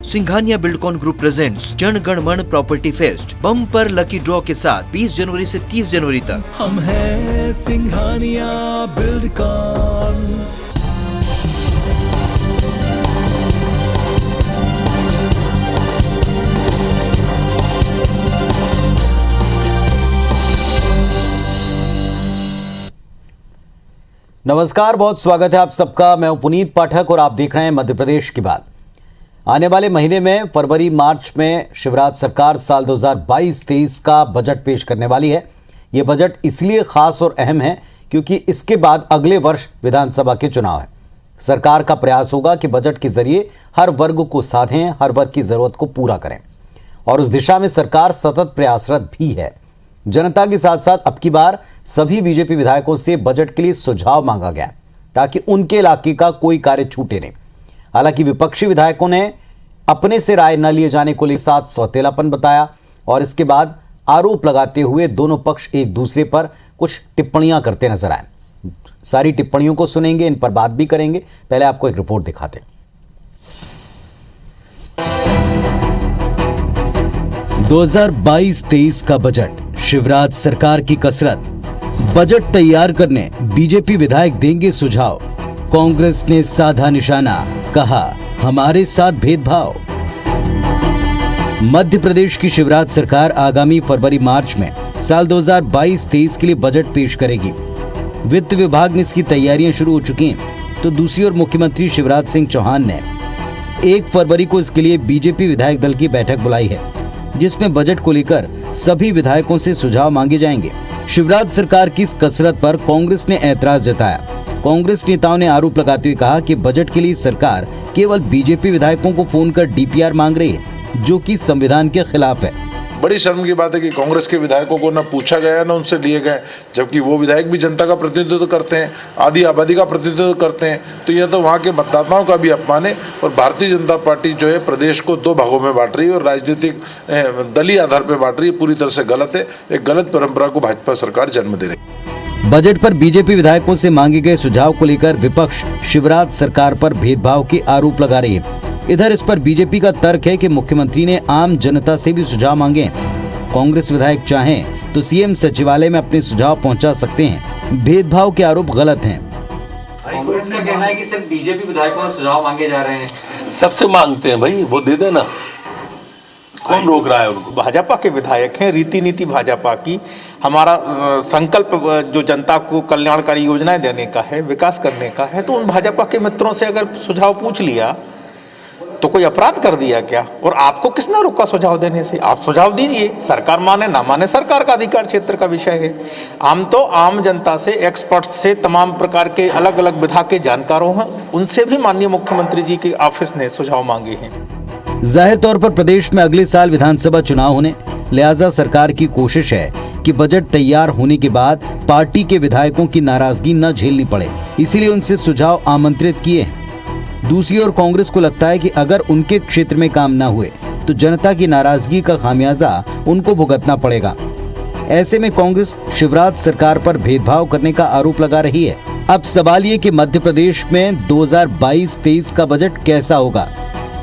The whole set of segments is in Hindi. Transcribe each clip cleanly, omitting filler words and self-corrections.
Singhania Buildcon group presents Jana Gana मन property fest bumper lucky draw के साथ 20 जनवरी से 30 जनवरी तक। हम हैं सिंघानिया बिल्डकॉन। नमस्कार, बहुत स्वागत है आप सबका। मैं हूं पुनीत पाठक और आप देख रहे हैं मध्य प्रदेश की बात। आने वाले महीने में फरवरी मार्च में शिवराज सरकार साल 2022-23 का बजट पेश करने वाली है। ये बजट इसलिए खास और अहम है क्योंकि इसके बाद अगले वर्ष विधानसभा के चुनाव है। सरकार का प्रयास होगा कि बजट के जरिए हर वर्ग को साधें, हर वर्ग की जरूरत को पूरा करें और उस दिशा में सरकार सतत प्रयासरत भी है। जनता के साथ साथ अब की बार सभी बीजेपी विधायकों से बजट के लिए सुझाव मांगा गया ताकि उनके इलाके का कोई कार्य छूटे नहीं। हालांकि विपक्षी विधायकों ने अपने से राय न लिए जाने को लेकर साथ सौतेलापन बताया और इसके बाद आरोप लगाते हुए दोनों पक्ष एक दूसरे पर कुछ टिप्पणियां करते नजर आए। सारी टिप्पणियों को सुनेंगे, इन पर बात भी करेंगे। पहले आपको एक रिपोर्ट दिखाते हैं। 2022-23 का बजट, शिवराज सरकार की कसरत। बजट तैयार करने बीजेपी विधायक देंगे सुझाव। कांग्रेस ने साधा निशाना, कहा हमारे साथ भेदभाव। मध्य प्रदेश की शिवराज सरकार आगामी फरवरी मार्च में साल 2022-23 के लिए बजट पेश करेगी। वित्त विभाग में इसकी तैयारियां शुरू हो चुकी हैं, तो दूसरी ओर मुख्यमंत्री शिवराज सिंह चौहान ने 1 फरवरी को इसके लिए बीजेपी विधायक दल की बैठक बुलाई है, जिसमें बजट को लेकर सभी विधायकों से सुझाव मांगे जाएंगे। शिवराज सरकार की इस कसरत पर कांग्रेस ने ऐतराज जताया। कांग्रेस नेताओं ने आरोप लगाते हुए कहा कि बजट के लिए सरकार केवल बीजेपी विधायकों को फोन कर डीपीआर मांग रही है, जो कि संविधान के खिलाफ है। बड़ी शर्म की बात है कि कांग्रेस के विधायकों को न पूछा गया न उनसे लिए गए, जबकि वो विधायक भी जनता का प्रतिनिधित्व करते हैं, आधी आबादी का प्रतिनिधित्व करते हैं। तो यह तो वहाँ के मतदाताओं का भी अपमान है और भारतीय जनता पार्टी जो है प्रदेश को 2 भागों में बांट रही है और राजनीतिक दलीय आधार पर बांट रही है। पूरी तरह से गलत है। एक गलत परंपरा को भाजपा सरकार जन्म दे रही है। बजट पर बीजेपी विधायकों से मांगे गए सुझाव को लेकर विपक्ष शिवराज सरकार पर भेदभाव के आरोप लगा रही है। इधर इस पर बीजेपी का तर्क है कि मुख्यमंत्री ने आम जनता से भी सुझाव मांगे हैं। कांग्रेस विधायक चाहें तो सीएम सचिवालय में अपने सुझाव पहुंचा सकते हैं। भेदभाव के आरोप गलत हैं। कांग्रेस का कहना है कि सिर्फ बीजेपी विधायकों से सुझाव मांगे जा रहे हैं। सबसे मांगते हैं भाई, वो दे देना, कौन रोक रहा है उनको। भाजपा के विधायक हैं, रीति नीति भाजपा की। हमारा संकल्प जो जनता को कल्याणकारी योजनाएं देने का है, विकास करने का है, तो उन भाजपा के मित्रों से अगर सुझाव पूछ लिया तो कोई अपराध कर दिया क्या? और आपको किसने रोका सुझाव देने से? आप सुझाव दीजिए, सरकार माने ना माने सरकार का अधिकार क्षेत्र का विषय है। हम तो आम जनता से, एक्सपर्ट्स से, तमाम प्रकार के अलग अलग विधा के जानकारों हैं, उनसे भी माननीय मुख्यमंत्री जी के ऑफिस ने सुझाव मांगे हैं। जाहिर तौर पर प्रदेश में अगले साल विधानसभा चुनाव होने, लिहाजा सरकार की कोशिश है कि बजट तैयार होने के बाद पार्टी के विधायकों की नाराजगी न झेलनी पड़े, इसीलिए उनसे सुझाव आमंत्रित किए हैं। दूसरी ओर कांग्रेस को लगता है कि अगर उनके क्षेत्र में काम न हुए तो जनता की नाराजगी का खामियाजा उनको भुगतना पड़ेगा। ऐसे में कांग्रेस शिवराज सरकार पर भेदभाव करने का आरोप लगा रही है। अब सवाल ये कि मध्य प्रदेश में 2022-23 का बजट कैसा होगा?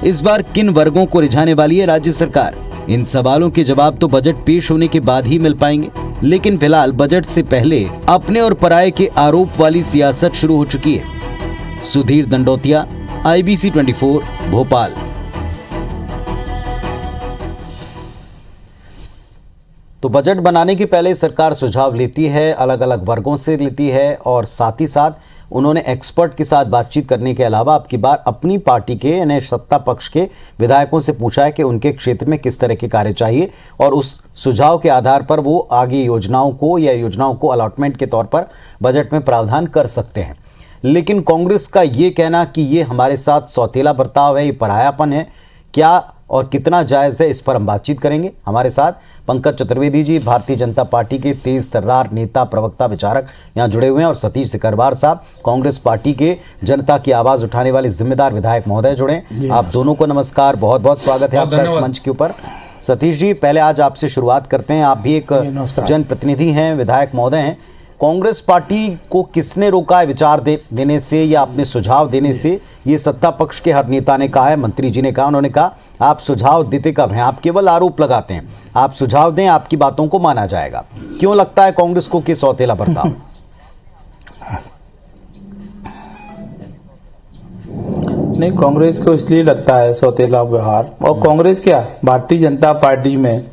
इस बार किन वर्गों को रिझाने वाली है राज्य सरकार? इन सवालों के जवाब तो बजट पेश होने के बाद ही मिल पाएंगे, लेकिन फिलहाल बजट से पहले अपने और पराये के आरोप वाली सियासत शुरू हो चुकी है। सुधीर दंडोतिया, IBC 24, भोपाल। तो बजट बनाने के पहले सरकार सुझाव लेती है, अलग अलग वर्गों से लेती है और साथ ही साथ उन्होंने एक्सपर्ट के साथ बातचीत करने के अलावा अब की बार अपनी पार्टी के यानी सत्ता पक्ष के विधायकों से पूछा है कि उनके क्षेत्र में किस तरह के कार्य चाहिए और उस सुझाव के आधार पर वो आगे योजनाओं को अलॉटमेंट के तौर पर बजट में प्रावधान कर सकते हैं। लेकिन कांग्रेस का ये कहना कि ये हमारे साथ सौतेला बर्ताव है, ये परायापन है, क्या और कितना जायज़ है, इस पर हम बातचीत करेंगे। हमारे साथ पंकज चतुर्वेदी जी, भारतीय जनता पार्टी के तेज तर्रार नेता, प्रवक्ता, विचारक यहाँ जुड़े हुए हैं और सतीश सिकरवार साहब, कांग्रेस पार्टी के जनता की आवाज़ उठाने वाले जिम्मेदार विधायक महोदय जुड़े। आप दोनों को नमस्कार, बहुत बहुत स्वागत है आपका इस मंच के ऊपर। सतीश जी, पहले आज आपसे शुरुआत करते हैं। आप भी एक जनप्रतिनिधि हैं, विधायक महोदय हैं। कांग्रेस पार्टी को किसने रोका है विचार देने से या अपने सुझाव देने से? ये सत्ता पक्ष के हर नेता ने कहा है, मंत्री जी ने कहा, उन्होंने कहा आप सुझाव देते कब हैं? आप केवल आरोप लगाते हैं, आप सुझाव दें, आपकी बातों को माना जाएगा। क्यों लगता है कांग्रेस को कि सौतेला बर्ताव? नहीं, कांग्रेस को इसलिए लगता है सौतेला व्यवहार, और कांग्रेस क्या भारतीय जनता पार्टी में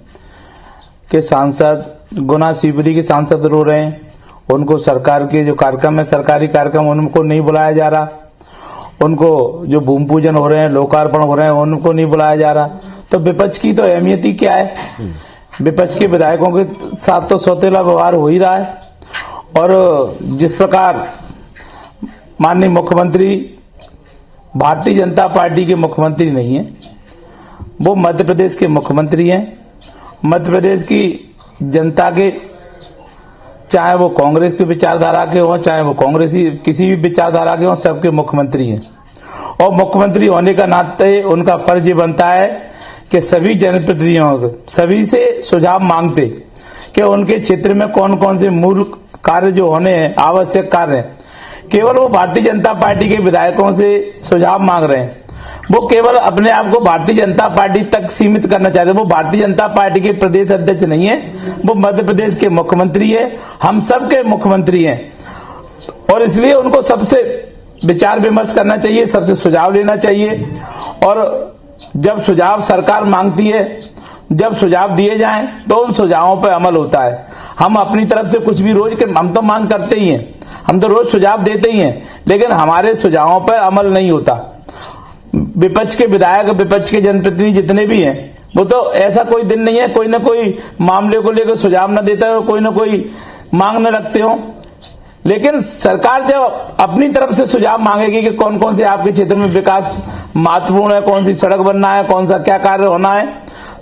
के सांसद गुना शिवरी के सांसद रो रहे हैं, उनको सरकार के जो कार्यक्रम है, सरकारी कार्यक्रम, उनको नहीं बुलाया जा रहा, उनको जो भूमि पूजन हो रहे हैं, लोकार्पण हो रहे हैं, उनको नहीं बुलाया जा रहा। तो विपक्ष की तो अहमियत ही क्या है? विपक्ष के विधायकों के साथ तो सौतेला व्यवहार हो ही रहा है। और जिस प्रकार माननीय मुख्यमंत्री भारतीय जनता पार्टी के मुख्यमंत्री नहीं है, वो मध्य प्रदेश के मुख्यमंत्री हैं। मध्य प्रदेश की जनता के, चाहे वो कांग्रेस की विचारधारा के हों, चाहे वो कांग्रेसी किसी भी विचारधारा के हों, सबके मुख्यमंत्री हैं। और मुख्यमंत्री होने का नाते उनका फर्ज ये बनता है कि सभी जनप्रतिनिधियों सभी से सुझाव मांगते कि उनके क्षेत्र में कौन कौन से मूल कार्य जो होने हैं, आवश्यक कार्य हैं। केवल वो भारतीय जनता पार्टी के विधायकों से सुझाव मांग रहे हैं, वो केवल अपने आप को भारतीय जनता पार्टी तक सीमित करना चाहते हैं। वो भारतीय जनता पार्टी के प्रदेश अध्यक्ष नहीं है, वो मध्य प्रदेश के मुख्यमंत्री है, हम सब के मुख्यमंत्री हैं। और इसलिए उनको सबसे विचार विमर्श करना चाहिए, सबसे सुझाव लेना चाहिए। और जब सुझाव सरकार मांगती है, जब सुझाव दिए जाएं, तो उन सुझावों पर अमल होता है। हम अपनी तरफ से कुछ भी रोज के हम तो मांग करते ही हैं, हम तो रोज सुझाव देते ही हैं, लेकिन हमारे सुझावों पर अमल नहीं होता। विपक्ष के विधायक, विपक्ष के जनप्रतिनिधि जितने भी हैं, वो तो ऐसा कोई दिन नहीं है कोई ना कोई मामले को लेकर सुझाव न देता हो, कोई ना कोई मांग न रखते हो। लेकिन सरकार जब अपनी तरफ से सुझाव मांगेगी कि कौन कौन से आपके क्षेत्र में विकास महत्वपूर्ण है, कौन सी सड़क बनना है, कौन सा क्या कार्य होना है,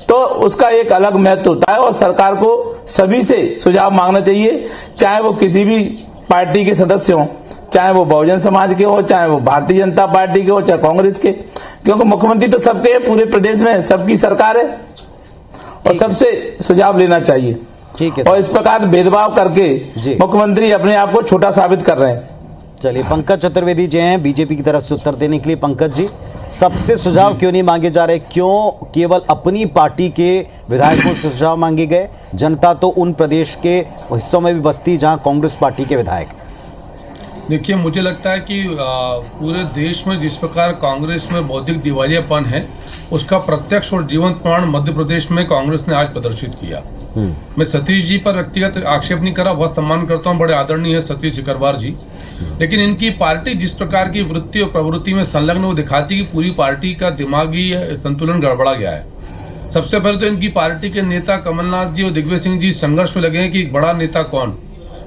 तो उसका एक अलग महत्व होता है। और सरकार को सभी से सुझाव मांगना चाहिए, चाहे वो किसी भी पार्टी के सदस्य हों, चाहे वो बहुजन समाज के हो, चाहे वो भारतीय जनता पार्टी के हो, चाहे कांग्रेस के, क्योंकि मुख्यमंत्री तो सबके हैं, पूरे प्रदेश में सबकी सरकार है और सबसे सुझाव लेना चाहिए। ठीक है। और इस प्रकार भेदभाव करके मुख्यमंत्री अपने आप को छोटा साबित कर रहे हैं। चलिए, पंकज चतुर्वेदी जी हैं बीजेपी की तरफ से उत्तर देने के लिए। पंकज जी, सबसे सुझाव क्यों नहीं मांगे जा रहे? क्यों केवल अपनी पार्टी के विधायकों से सुझाव मांगे गए? जनता तो उन प्रदेश के हिस्सों में भी बसती जहां कांग्रेस पार्टी के विधायक। देखिए, मुझे लगता है कि पूरे देश में जिस प्रकार कांग्रेस में बौद्धिक दिवालियापन है, उसका प्रत्यक्ष और जीवंत प्रमाण मध्य प्रदेश में कांग्रेस ने आज प्रदर्शित किया। मैं सतीश जी पर व्यक्तिगत आक्षेप नहीं कर रहा, बहुत सम्मान करता हूं, बड़े आदरणीय है सतीश सिकरवार जी, लेकिन इनकी पार्टी जिस प्रकार की वृत्ति और प्रवृत्ति में संलग्न वो दिखाती कि पूरी पार्टी का दिमागी संतुलन गड़बड़ा गया है। सबसे पहले तो इनकी पार्टी के नेता कमलनाथ जी और दिग्विजय सिंह जी संघर्ष में लगे हैं कि बड़ा नेता कौन।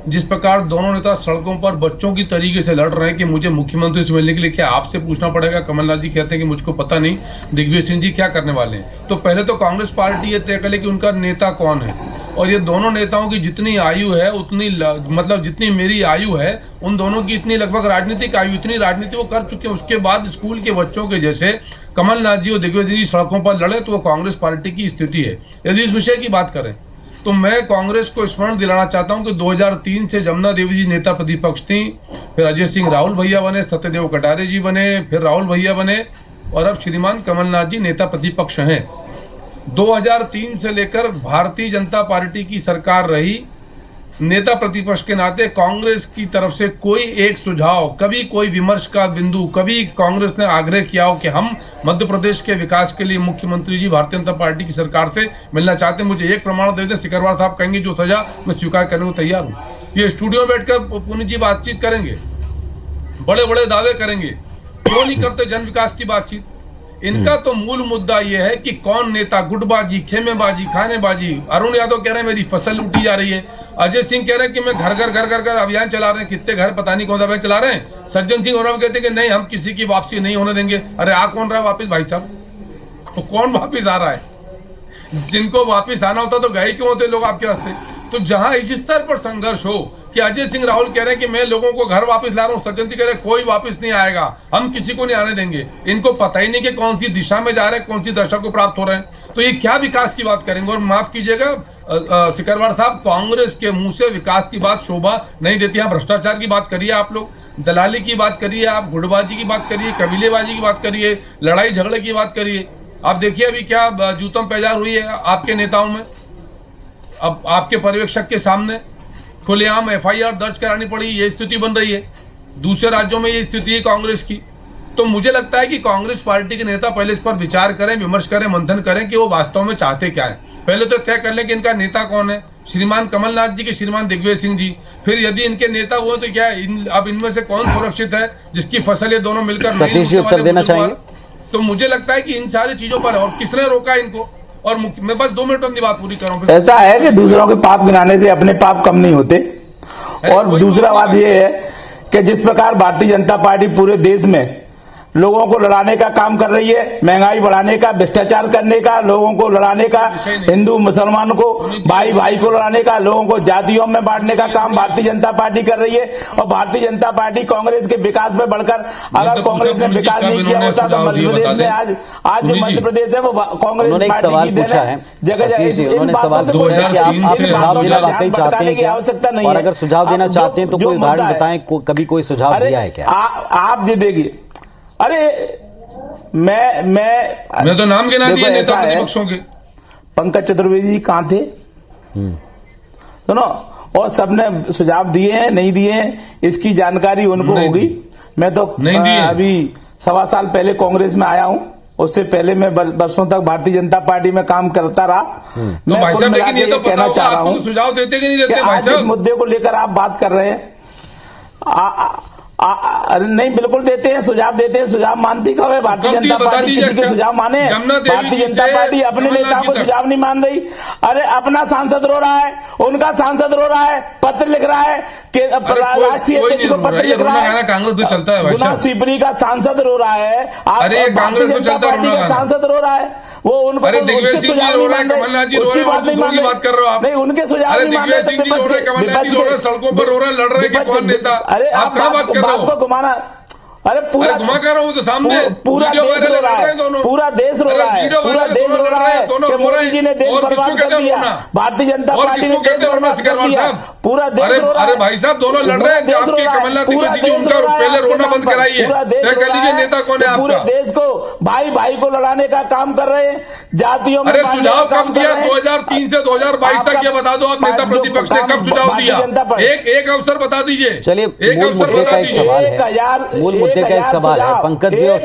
जिस प्रकार दोनों नेता सड़कों पर बच्चों की तरीके से लड़ रहे हैं कि मुझे मुख्यमंत्री से मिलने के लिए क्या आपसे पूछना पड़ेगा। कमलनाथ जी कहते हैं कि मुझको पता नहीं, दिग्विजय सिंह जी क्या करने वाले हैं। तो पहले तो कांग्रेस पार्टी ये तय करे कि उनका नेता कौन है, और ये दोनों नेताओं की जितनी आयु है उतनी, मतलब जितनी मेरी आयु है, उन दोनों की इतनी लगभग राजनीतिक आयु, इतनी राजनीति वो कर चुके हैं। उसके बाद स्कूल के बच्चों के जैसे कमलनाथ जी और दिग्विजय जी सड़कों पर लड़े, तो वो कांग्रेस पार्टी की स्थिति है। यदि इस विषय की बात करें तो मैं कांग्रेस को स्मरण दिलाना चाहता हूं कि 2003 से जमुना देवी जी नेता प्रतिपक्ष थी, फिर अजय सिंह राहुल भैया बने, सत्यदेव कटारे जी बने, फिर राहुल भैया बने, और अब श्रीमान कमलनाथ जी नेता प्रतिपक्ष हैं। 2003 से लेकर भारतीय जनता पार्टी की सरकार रही। नेता प्रतिपक्ष के नाते कांग्रेस की तरफ से कोई एक सुझाव, कभी कोई विमर्श का बिंदु, कभी कांग्रेस ने आग्रह किया हो कि हम मध्य प्रदेश के विकास के लिए मुख्यमंत्री जी भारतीय जनता पार्टी की सरकार से मिलना चाहते हैं, मुझे एक प्रमाण दे दें। सिकरवार साहब कहेंगे जो सजा मैं स्वीकार करने को तैयार हूँ। ये स्टूडियो में बैठकर पुनीत जी बातचीत करेंगे, बड़े बड़े दावे करेंगे, क्यों नहीं करते जन विकास की बातचीत। इनका तो मूल मुद्दा यह है कि कौन नेता गुटबाजी, खेमेबाजी, खानेबाजी। अरुण यादव कह रहे हैं मेरी फसल लूटी जा रही है, अजय सिंह कह रहे हैं कि मैं घर घर अभियान चला रहे हैं, कितने घर पता नहीं कौन सा अभियान चला रहे हैं। सज्जन सिंह और कहते हैं कि नहीं, हम किसी की वापसी नहीं होने देंगे। अरे आ कौन रहा है वापिस भाई साहब? तो कौन वापिस आ रहा है? जिनको वापिस आना होता तो गए क्यों होते लोग आपके वास्ते? तो जहां इस स्तर पर संघर्ष हो कि अजय सिंह राहुल कह रहे हैं कि मैं लोगों को घर वापस ला रहा हूं, सज्जन सिंह कह रहे हैं कोई वापस नहीं आएगा, हम किसी को नहीं आने देंगे। इनको पता ही नहीं कि कौन सी दिशा में जा रहे हैं, कौन सी दशा को प्राप्त हो रहे हैं। तो ये क्या विकास की बात करेंगे? और माफ कीजिएगा, सिकरवार साहब, कांग्रेस के मुंह से विकास की बात शोभा नहीं देती है। भ्रष्टाचार की बात करिए आप लोग, दलाली की बात करिए आप, गुटबाजी की बात करिए, कबीलेबाजी की बात करिए, लड़ाई झगड़े की बात करिए। आप देखिए अभी क्या जूतम पैजार हुई है आपके नेताओं में। अब आपके पर्यवेक्षक के सामने खुलेआम FIR दर्ज करानी पड़ी, ये स्थिति बन रही है। दूसरे राज्यों में ये स्थिति है कांग्रेस की। तो मुझे लगता है कि कांग्रेस पार्टी के नेता पहले इस पर विचार करें, विमर्श करें, मंथन करें कि वो वास्तव में चाहते क्या है। पहले तो तय कर लें कि इनका नेता कौन है, श्रीमान कमलनाथ जी के श्रीमान दिग्विजय सिंह जी। फिर यदि इनके नेता हुए तो क्या अब इनमें से कौन सुरक्षित है जिसकी फसल ये दोनों मिलकर सतीश जी उत्तर देना चाहेंगे? तो मुझे लगता है कि इन सारी चीजों पर, और किसने रोका इनको। और मैं बस 2 मिनट में अपनी बात पूरी कर रहा हूँ। ऐसा है कि दूसरों के पाप गिनाने से अपने पाप कम नहीं होते। और दूसरा बात यह है कि जिस प्रकार भारतीय जनता पार्टी पूरे देश में लोगों को लड़ाने का काम कर रही है, महंगाई बढ़ाने का, भ्रष्टाचार करने का, लोगों को लड़ाने का, हिंदू मुसलमान को, भाई भाई को लड़ाने का, लोगों को जातियों में बांटने का काम भारतीय जनता पार्टी कर रही है। और भारतीय जनता पार्टी कांग्रेस के विकास में बढ़कर, अगर कांग्रेस ने विकास नहीं किया होता तो मध्य प्रदेश में आज जो मध्य प्रदेश है वो कांग्रेस पार्टी की देन है। उन्होंने सवाल पूछा है कि आप सुझाव देना वाकई चाहते हैं क्या, और अगर सुझाव देना चाहते हैं तो कोई उदाहरण बताएं, कभी कोई सुझाव दिया है क्या? आप जी देखिए, अरे मैं तो नाम गिना दिए नेता प्रतिपक्षों के। पंकज चतुर्वेदी जी कहाँ थे? सुनो, और सबने सुझाव दिए हैं नहीं दिए हैं इसकी जानकारी उनको होगी। मैं तो अभी 1.25 साल पहले कांग्रेस में आया हूं, उससे पहले मैं वर्षों तक भारतीय जनता पार्टी में काम करता रहा। तो भाई साहब, लेकिन ये तो कहना चाह रहा हूं, सुझाव देते कि नहीं देते भाई साहब? इस मुद्दे को लेकर आप बात कर रहे हैं, अरे नहीं, बिल्कुल देते हैं, सुझाव देते हैं। सुझाव मानती कब है भारतीय जनता पार्टी? किसी के सुझाव माने? भारतीय जनता पार्टी अपने नेताओं को सुझाव नहीं मान रही। अरे अपना सांसद रो रहा है, उनका सांसद रो रहा है, पत्र लिख रहा है, राष्ट्रीय अध्यक्ष को पत्र लिख रहा है। कांग्रेस में चलता है, गुना सिपरी का सांसद रो रहा है, भारतीय जनता पार्टी का सांसद रो रहा है, वो उनको उसके सुझाव नहीं मान रहे, उसकी बात नहीं मान रहे, नहीं उनके सुझाव नहीं मान रहे। सड़कों पर रो रहे, लड़ रहे कि कौन नेता? अरे आप बात को घुमाना, अरे पूरा घुमा कर रहा हूँ तो सामने पूरा देश रो रहा है, पूरा देश रो रहा है, पूरा देश रो रहा है कि मोदी जी ने देश बर्बाद कर दिया, भारतीय जनता पार्टी ने देश बर्बाद कर दिया, पूरा देश रो रहा है। अरे भाई साहब, दोनों लड़ रहे हैं, आपके कमलनाथ जी उनका पहले रोना बंद कराइए। कह लीजिए नेता कौन है आपका? पूरे देश को भाई भाई को लड़ाने का काम कर रहे हैं, जातियों में। अरे सुझाव कब दिया? 2003 से 2022 तक ये बता दो आप, नेता प्रतिपक्ष ने कब सुझाव दिया? एक अवसर बता दीजिए। चलिए, मूल मुद्दे का एक सवाल है, मूल मुद्दे का एक सवाल है पंकज जी और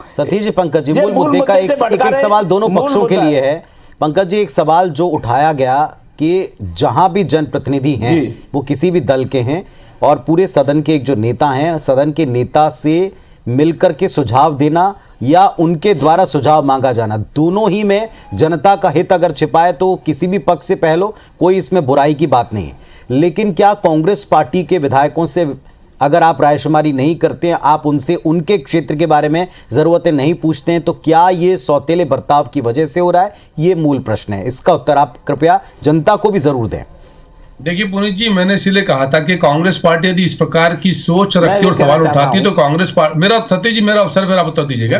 सतीश जी। पंकज जी, मूल मुद्दे का एक सवाल दोनों पक्षों के लिए है। पंकज जी, एक सवाल जो उठाया गया कि जहां भी जनप्रतिनिधि हैं वो किसी भी दल के हैं और पूरे सदन के एक जो नेता हैं, सदन के नेता से मिलकर के सुझाव देना या उनके द्वारा सुझाव मांगा जाना, दोनों ही में जनता का हित अगर छिपाए तो किसी भी पक्ष से पहलो, कोई इसमें बुराई की बात नहीं है। लेकिन क्या कांग्रेस पार्टी के विधायकों से अगर आप रायशुमारी नहीं करते हैं, आप उनसे उनके क्षेत्र के बारे में जरूरतें नहीं पूछते हैं, तो क्या ये सौतेले बर्ताव की वजह से हो रहा है? ये मूल प्रश्न है, इसका उत्तर आप कृपया जनता को भी जरूर दें। देखिए पुनीत जी, मैंने इसलिए कहा था कि कांग्रेस पार्टी यदि इस प्रकार की सोच रखती और सवाल उठाती है तो कांग्रेस पार्टी, मेरा सतीश जी मेरा अवसर पर आप उत्तर दीजिएगा,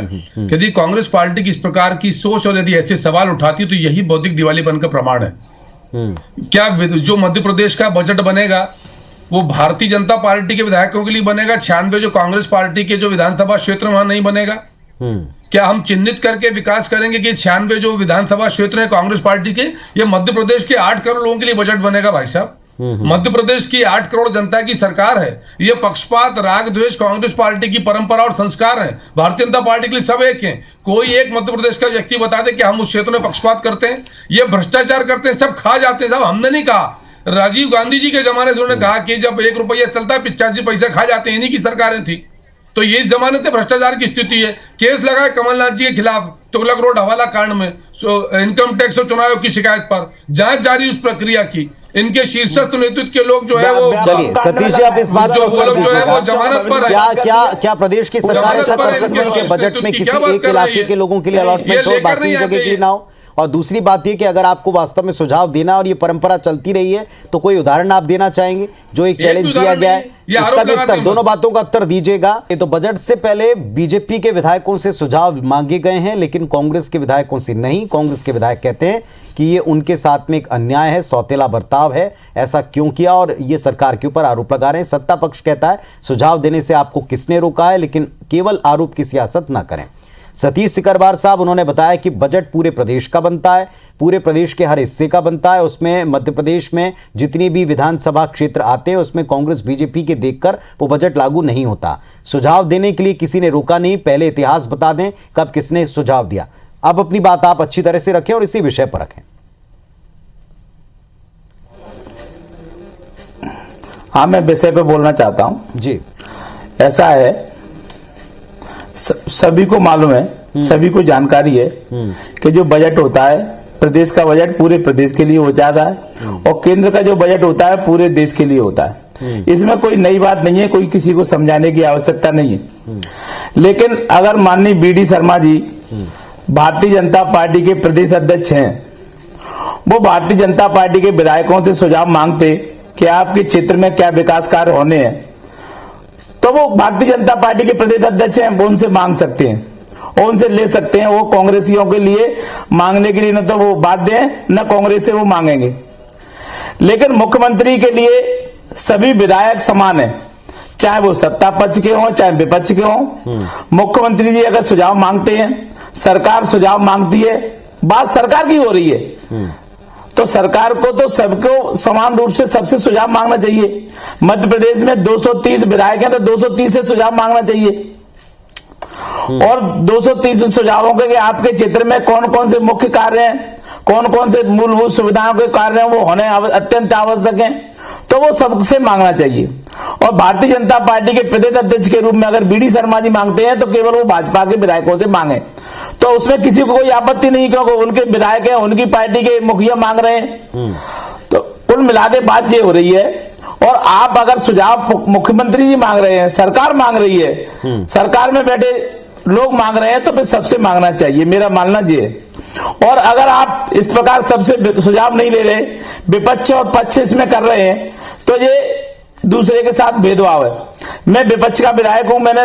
यदि कांग्रेस पार्टी की इस प्रकार की सोच और यदि ऐसे सवाल उठाती तो यही बौद्धिक दिवालियापन का प्रमाण है। क्या जो मध्य प्रदेश का बजट बनेगा वो भारतीय जनता पार्टी के विधायकों के लिए बनेगा? 96 जो कांग्रेस पार्टी के जो विधानसभा क्षेत्र वहां नहीं बनेगा? क्या हम चिन्हित करके विकास करेंगे कि 96 जो विधानसभा क्षेत्र है कांग्रेस पार्टी के, ये मध्य प्रदेश के 8 करोड़ लोगों के लिए बजट बनेगा? भाई साहब, मध्य प्रदेश की 8 करोड़ जनता की सरकार है। ये पक्षपात, राग द्वेष कांग्रेस पार्टी की परंपरा और संस्कार है। भारतीय जनता पार्टी के लिए सब एक हैं। कोई एक मध्य प्रदेश का व्यक्ति बता दे कि हम उस क्षेत्र में पक्षपात करते हैं, ये भ्रष्टाचार करते हैं, सब खा जाते हैं। साहब, हमने नहीं कहा, राजीव गांधी जी के जमाने से उन्होंने कहा कि जब 1 रुपया चलता है 85 पैसे खा जाते हैं, इन्हीं की सरकारें थी। तो ये जमाने से भ्रष्टाचार की स्थिति है। केस लगाए कमलनाथ जी के खिलाफ तुगलक रोड हवाला कांड में, इनकम टैक्स और चुनाव की शिकायत पर जांच जारी, उस प्रक्रिया की इनके शीर्षस्थ नेतृत्व के लोग जो है वो, चलिए सतीश जी आप इस बात जो वो लोग जो है वो जमानत पर है। क्या प्रदेश की सरकार ऐसा कर सकती है कि बजट में किसी एक इलाके के लोगों के लिए अलॉटमेंट हो, बाकी जगह के लिए ना हो? और दूसरी बात ये कि अगर आपको वास्तव में सुझाव देना और ये परंपरा चलती रही है तो कोई उदाहरण आप देना चाहेंगे? जो एक चैलेंज दिया गया है उसका भी उत्तर, दोनों बातों का उत्तर दीजिएगा। ये तो बजट से पहले बीजेपी के विधायकों से सुझाव मांगे गए हैं, लेकिन कांग्रेस के विधायकों से नहीं। कांग्रेस के विधायक कहते हैं कि ये उनके साथ में एक अन्याय है, सौतेला बर्ताव है, ऐसा क्यों किया, और ये सरकार के ऊपर आरोप लगा रहे हैं। सत्ता पक्ष कहता है सुझाव देने से आपको किसने रोका है, लेकिन केवल आरोप की सियासत ना करें। सतीश सिकरवार साहब, उन्होंने बताया कि बजट पूरे प्रदेश का बनता है, पूरे प्रदेश के हर हिस्से का बनता है। उसमें मध्य प्रदेश में जितनी भी विधानसभा क्षेत्र आते हैं उसमें कांग्रेस बीजेपी के देखकर वो बजट लागू नहीं होता। सुझाव देने के लिए किसी ने रोका नहीं। पहले इतिहास बता दें कब किसने सुझाव दिया। अब अपनी बात आप अच्छी तरह से रखें और इसी विषय पर रखें। हाँ, मैं विषय पे बोलना चाहता हूं जी। ऐसा है, सभी को मालूम है, सभी को जानकारी है कि जो बजट होता है, प्रदेश का बजट पूरे प्रदेश के लिए हो जाता है और केंद्र का जो बजट होता है पूरे देश के लिए होता है। इसमें कोई नई बात नहीं है, कोई किसी को समझाने की आवश्यकता नहीं है। लेकिन अगर माननीय बीडी शर्मा जी भारतीय जनता पार्टी के प्रदेश अध्यक्ष हैं, वो भारतीय जनता पार्टी के विधायकों से सुझाव मांगते कि आपके क्षेत्र में क्या विकास कार्य होने हैं, तो वो भारतीय जनता पार्टी के प्रदेश अध्यक्ष हैं, वो उनसे मांग सकते हैं और उनसे ले सकते हैं। वो कांग्रेसियों के लिए मांगने के लिए न तो वो बाध्य हैं, न कांग्रेस से वो मांगेंगे। लेकिन मुख्यमंत्री के लिए सभी विधायक समान है, चाहे वो सत्ता पक्ष के हों चाहे विपक्ष के हों। मुख्यमंत्री जी अगर सुझाव मांगते हैं, सरकार सुझाव मांगती है, बात सरकार की हो रही है, तो सरकार को तो सबको समान रूप से सबसे सुझाव मांगना चाहिए। मध्य प्रदेश में 230 विधायक हैं तो 230 से सुझाव मांगना चाहिए और 230 सुझावों के आपके क्षेत्र में कौन कौन से मुख्य कार्य हैं, कौन कौन से मूलभूत सुविधाओं के कार्य हैं, वो होने अत्यंत आवश्यक हैं, तो वो सबसे मांगना चाहिए। और भारतीय जनता पार्टी के प्रदेश अध्यक्ष के रूप में अगर बीडी शर्मा जी मांगते हैं तो केवल वो भाजपा के विधायकों से मांगे, तो उसमें किसी को कोई आपत्ति नहीं, क्योंकि उनके विधायक हैं, उनकी पार्टी के मुखिया मांग रहे हैं। तो कुल मिला के बात ये हो रही है। और आप अगर सुझाव मुख्यमंत्री जी मांग रहे हैं, सरकार मांग रही है, सरकार में बैठे लोग मांग रहे हैं, तो फिर सबसे मांगना चाहिए, मेरा मानना ये है। और अगर आप इस प्रकार सबसे सुझाव नहीं ले रहे, विपक्ष और पक्ष इसमें कर रहे हैं, तो ये दूसरे के साथ भेदभाव है। मैं विपक्ष का विधायक हूं, मैंने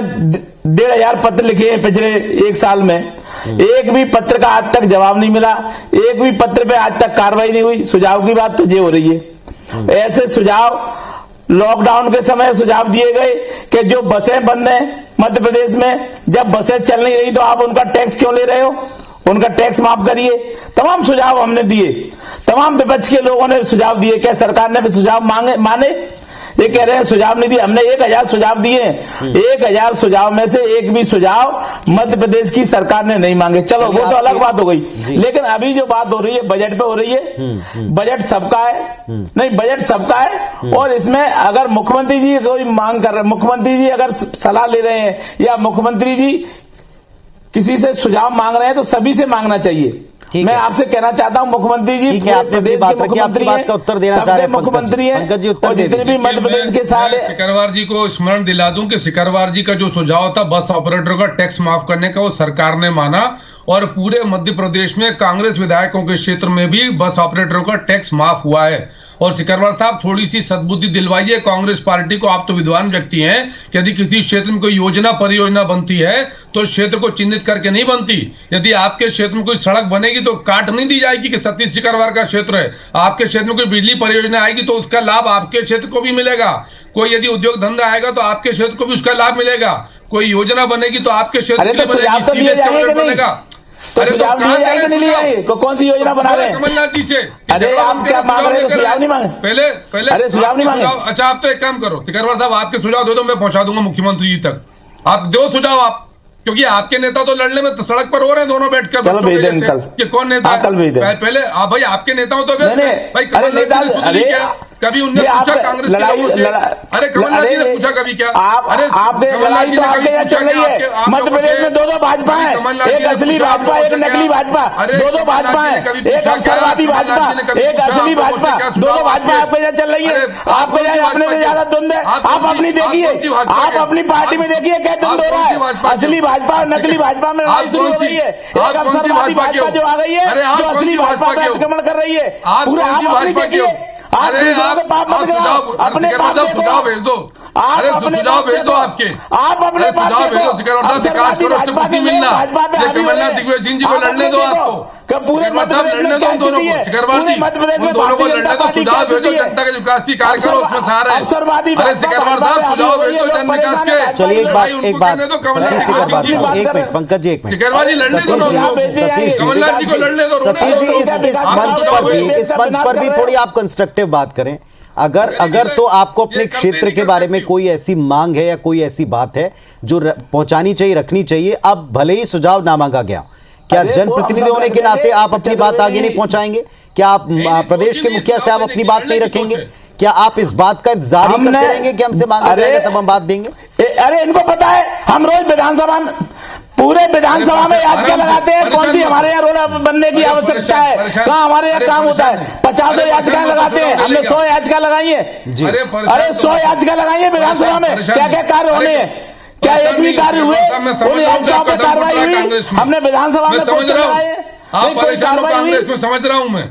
1500 पत्र लिखे हैं पिछले 1 साल में, एक भी पत्र का आज तक जवाब नहीं मिला, एक भी पत्र पे आज तक कार्रवाई नहीं हुई। सुझाव की बात तो ये हो रही है। ऐसे सुझाव लॉकडाउन के समय सुझाव दिए गए कि जो बसें बंद हैं मध्य प्रदेश में, जब बसें चल नहीं रही तो आप उनका टैक्स क्यों ले रहे हो, उनका टैक्स माफ करिए। तमाम सुझाव हमने दिए, तमाम विपक्ष के लोगों ने सुझाव दिए। क्या सरकार ने भी सुझाव माने? ये कह रहे हैं सुझाव नहीं दिए। हमने 1000 सुझाव दिए, 1000 सुझाव में से एक भी सुझाव मध्य प्रदेश की सरकार ने नहीं मांगे। चलो वो तो अलग बात हो गई, लेकिन अभी जो बात हो रही है बजट पे हो रही है। बजट सबका है, नहीं बजट सबका है। और इसमें अगर मुख्यमंत्री जी कोई मांग कर रहे हैं, मुख्यमंत्री जी अगर सलाह ले रहे हैं या मुख्यमंत्री जी किसी से सुझाव मांग रहे हैं तो सभी से मांगना चाहिए। मैं आपसे कहना चाहता हूं मुख्यमंत्री जी, प्रदेश के मुख्यमंत्री हैं, सबके मुख्यमंत्री हैं, और जितने भी मध्य प्रदेश के साथ। सिकरवार जी को स्मरण दिला दूं कि सिकरवार जी का जो सुझाव था बस ऑपरेटरों का टैक्स माफ करने का, वो सरकार ने माना और पूरे मध्य प्रदेश में कांग्रेस विधायकों के क्षेत्र में भी बस ऑपरेटरों का टैक्स माफ हुआ है। और सिकरवार साहब थोड़ी सी सद्बुद्धि दिलवाइए कांग्रेस पार्टी को, आप तो विद्वान व्यक्ति हैं, कि यदि किसी क्षेत्र में कोई योजना परियोजना बनती है तो क्षेत्र को चिन्हित करके नहीं बनती। यदि आपके क्षेत्र में कोई सड़क बनेगी तो काट नहीं दी जाएगी कि सतीश सिकरवार का क्षेत्र है। आपके क्षेत्र में कोई बिजली परियोजना आएगी तो उसका लाभ आपके क्षेत्र को भी मिलेगा। कोई यदि उद्योग धंधा आएगा तो आपके क्षेत्र को भी उसका लाभ मिलेगा। कोई योजना बनेगी तो आपके क्षेत्र को बनेगा। अरे तो कौन सी योजना बना रहे हैं कमलनाथ जी से? अरे आप क्या मांग रहे हैं? सुझाव नहीं मांगे पहले अरे सुझाव नहीं मांगे। अच्छा आप तो एक काम करो सिकरवार साहब, आपके सुझाव दे दो, मैं पहुंचा दूंगा मुख्यमंत्री जी तक। आप दो सुझाव आप, क्योंकि आपके नेता तो लड़ने में तो सड़क पर हो रहे हैं दोनों बैठकर बच्चों के जैसे कि कौन नेता है। पहले आप भाई आपके नेता हो तो भाई कमलनाथ जी ने सुन ली क्या? कभी उनने पूछा कांग्रेस के लोगों से? अरे कमलनाथ जी ने पूछा कभी क्या? अरे कमलनाथ जी ने कभी पूछा क्या? मध्य प्रदेश में दो भाजपा है, एक असली भाजपा, एक नकली भाजपा, दो भाजपा है, एक अवसरवादी भाजपा, एक असली भाजपा, दोनों भाजपा आपके यहाँ चल रही है। आपके यहाँ अपने से ज्यादा धुंध है। आप अपनी देखिए, आप अपनी पार्टी में देखिए क्या धुंध हो रहा है। असली भाजपा और नकली भाजपा में लड़ाई शुरू हो रही है। एक अवसरवादी भाजपा जो आ गई है, जो असली भाजपा पे आक्रमण कर रही है। पूरा आप अपनी देखिए, अरे आप सुझाव भेज दो, अरे सुझाव भेज दो आपके, आप अपने सुझाव भेज दो। सिकरवार से काश करो, उससे कुछ नहीं मिलना। कमलनाथ दिग्विजय सिंह जी को लड़ने दो, आपको पूरे लड़ने दो उन दोनों को। सिकरवार जी उन दोनों को लड़ने दो, सुझाव भेजो, जनता के विकास की कार्य करो, उसमें सहारा है। अरे सिकरवार साहब सुझाव भेजो जन विकास के। चलिए एक बात पंकज जी, सिकरवार जी लड़ने दो, कमलनाथ जी को लड़ने दो। सतीश जी इस मंच पर भी थोड़ी आप कंस्ट्रक्टिव बात करें। अगर तो आपको अपने क्षेत्र के बारे में कोई ऐसी मांग है या कोई ऐसी बात है जो पहुंचानी चाहिए, रखनी चाहिए, अब भले ही सुझाव ना मांगा गया, क्या जनप्रतिनिधि होने के नाते आप अपनी बात आगे नहीं पहुंचाएंगे? क्या आप प्रदेश के मुखिया से आप अपनी बात नहीं रखेंगे? क्या आप इस बात का इंतजार ही करते रहेंगे कि हमसे मांगा जाएगा तब हम बात देंगे? अरे इनको पता है, हम रोज विधानसभा में, पूरे विधानसभा में याचिका लगाते हैं। कौन सी हमारे यहाँ रोड बनने की आवश्यकता है? कहाँ हमारे यहाँ काम होता है? 50 याचिका लगाते हैं, हमने 100 याचिका लगाई है। अरे 100 याचिका लगाई है विधानसभा में, क्या क्या कार्य होने हैं? क्या एक भी कार्य हुए? उन याचिकाओं पर कार्रवाई हुई? हमने विधानसभा में समझ रहा हूँ, आप परेशान हो कांग्रेस में, समझ रहा हूँ मैं।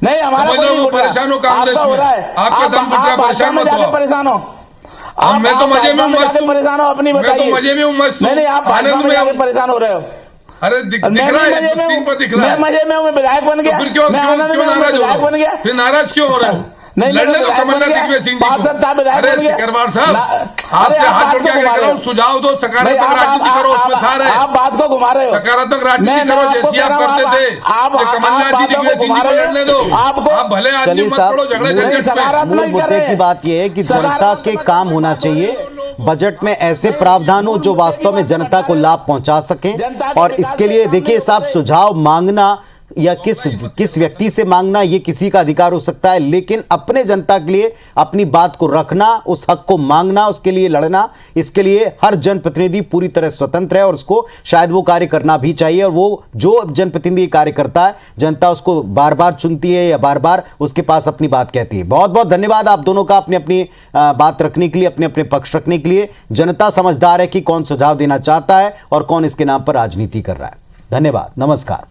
नहीं, हमारा परेशान हो कांग्रेस में, आपका दम घुट गया, परेशान मत हो। परेशान हो, मैं तो मजे में मस्त हूँ, परेशान हो अपनी मैं तो मजे में मस्त हूँ, नहीं आप आनंद में परेशान हो रहे हो। अरे दिख रहा है, स्क्रीन पर दिख रहा है। मैं मजे में हूँ, मैं विधायक बन गया, फिर क्यों नाराज हो रहे हो? फिर नाराज क्यों हो रहे हो? लड़ने दो कमलनाथ दिग्विजय सिंह जी को। अरे सिकरवार साहब, आपसे हाथ जोड़ के आगे कर रहा हूँ, सुझाव दो, सकारात्मक राजनीति करो, उसमें सारे आप बात को घुमा रहे हो। सकारात्मक राजनीति करो जैसी आप करते थे। कमलनाथ जी दिग्विजय सिंह जी को लड़ने दो, आप भले आदमी मत करो झगड़े झंझट में। मूल मुद्दे की बात यह है कि जनता के काम होना चाहिए, बजट में ऐसे प्रावधान हो जो वास्तव में जनता को लाभ पहुंचा सकें। और इसके लिए देखिए साहब, सुझाव मांगना या किस व्यक्ति से मांगना ये किसी का अधिकार हो सकता है, लेकिन अपने जनता के लिए अपनी बात को रखना, उस हक को मांगना, उसके लिए लड़ना, इसके लिए हर जनप्रतिनिधि पूरी तरह स्वतंत्र है और उसको शायद वो कार्य करना भी चाहिए। और वो जो जनप्रतिनिधि कार्य करता है, जनता उसको बार बार चुनती है या बार बार उसके पास अपनी बात कहती है। बहुत बहुत धन्यवाद आप दोनों का अपनी अपनी बात रखने के लिए, अपने अपने पक्ष रखने के लिए। जनता समझदार है कि कौन सुझाव देना चाहता है और कौन इसके नाम पर राजनीति कर रहा है। धन्यवाद, नमस्कार।